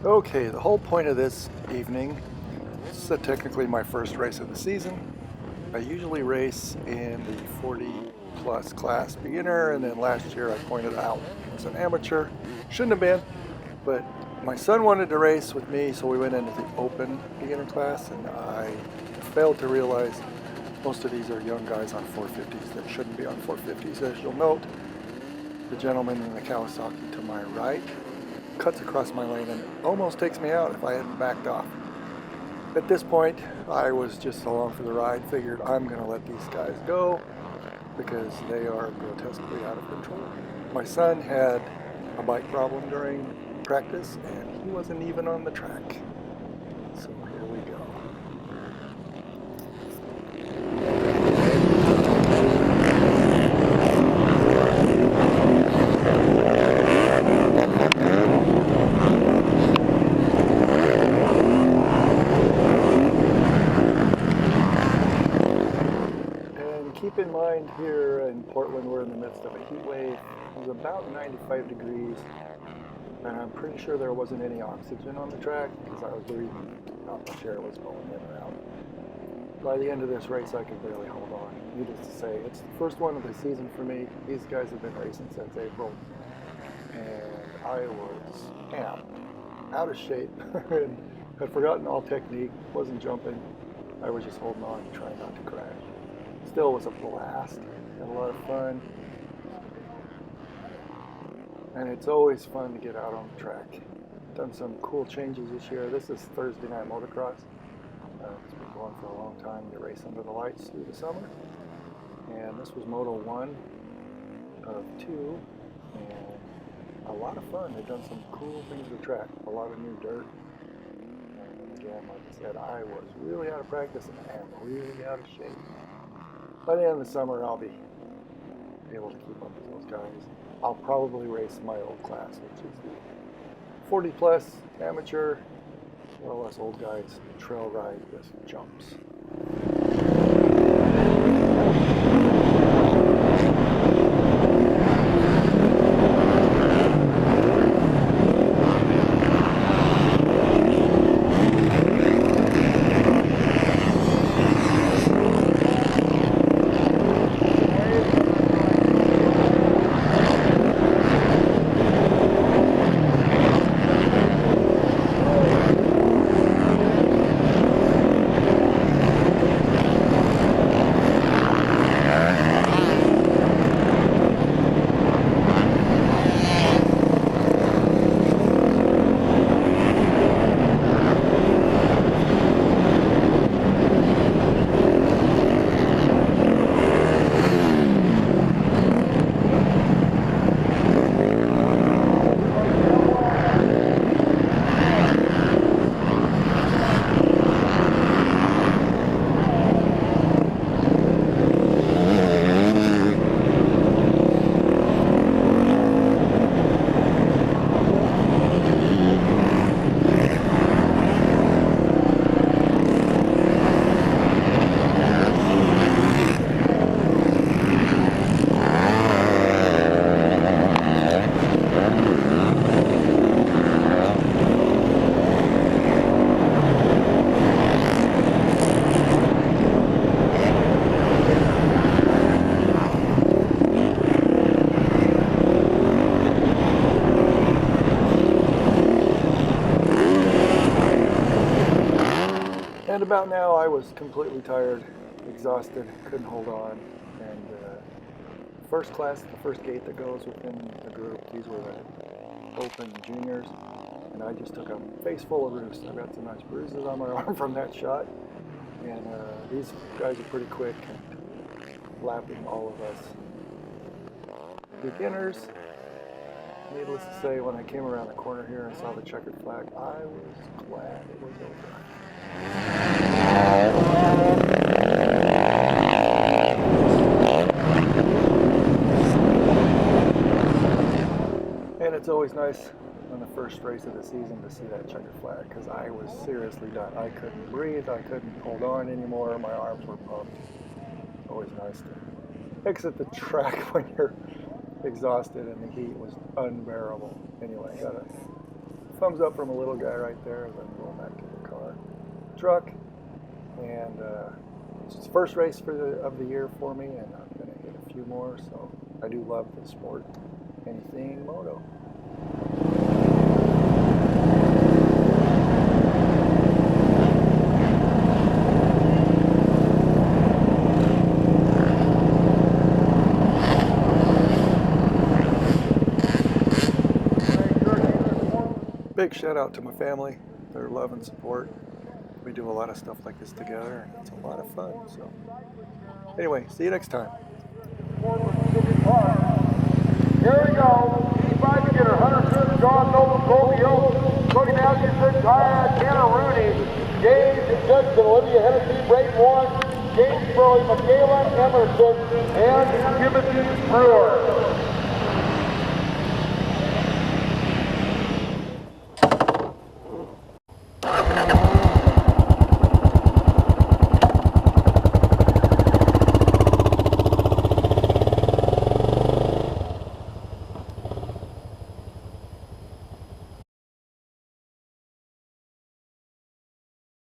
Okay, the whole point of this evening, this is technically my first race of the season. I usually race in the 40 plus class beginner, and then last year I pointed out it was an amateur. Shouldn't have been, but my son wanted to race with me, so we went into the open beginner class, and I failed to realize most of these are young guys on 450s that shouldn't be on 450s. As you'll note, the gentleman in the Kawasaki to my right cuts across my lane and almost takes me out if I hadn't backed off. At this point, I was just along for the ride, figured I'm going to let these guys go because they are grotesquely out of control. My son had a bike problem during practice and he wasn't even on the track. So here we go. Keep in mind here in Portland we're in the midst of a heat wave. It was about 95 degrees and I'm pretty sure there wasn't any oxygen on the track because I was breathing how much air was going in and out. By the end of this race I could barely hold on. Needless to say, it's the first one of the season for me. These guys have been racing since April and I was amped, out of shape, and had forgotten all technique, wasn't jumping. I was just holding on, trying not to crash. Still was a blast, had a lot of fun, and it's always fun to get out on the track. Done some cool changes this year. This is Thursday night motocross. It's been going for a long time. You race under the lights through the summer, and this was Moto 1 of 2, and a lot of fun. They've done some cool things to the track, a lot of new dirt, and again, like I said, I was really out of practice and I am really out of shape. By the end of the summer, I'll be able to keep up with those guys. I'll probably race my old class, which is the 40 plus amateur, well, us old guys trail ride with jumps. And about now I was completely tired, exhausted, couldn't hold on, and first class, the first gate that goes within the group, these were the open juniors, and I just took a face full of roost. I've got some nice bruises on my arm from that shot, and these guys are pretty quick and lapping all of us beginners. Needless to say, when I came around the corner here and saw the checkered flag, I was glad it was over. And it's always nice on the first race of the season to see that checkered flag, because I was seriously done. I couldn't breathe, I couldn't hold on anymore, my arms were pumped. Always nice to exit the track when you're exhausted, and the heat was unbearable. Anyway, got a thumbs up from a little guy right there. Then going back to the truck, and it's his first race of the year for me, and I'm going to hit a few more. So I do love the sport. Anything moto. Big shout out to my family, their love and support. We do a lot of stuff like this together, and it's a lot of fun. So anyway, see you next time. Here we go. 85 beginner, Hunter Smith, John Noble, Romeo, Cody Matthews, Tanner Rooney, James Judson, Olivia Hennessy, Brayton Warren, James Burley, Michaela Emerson, and Timothy Brewer.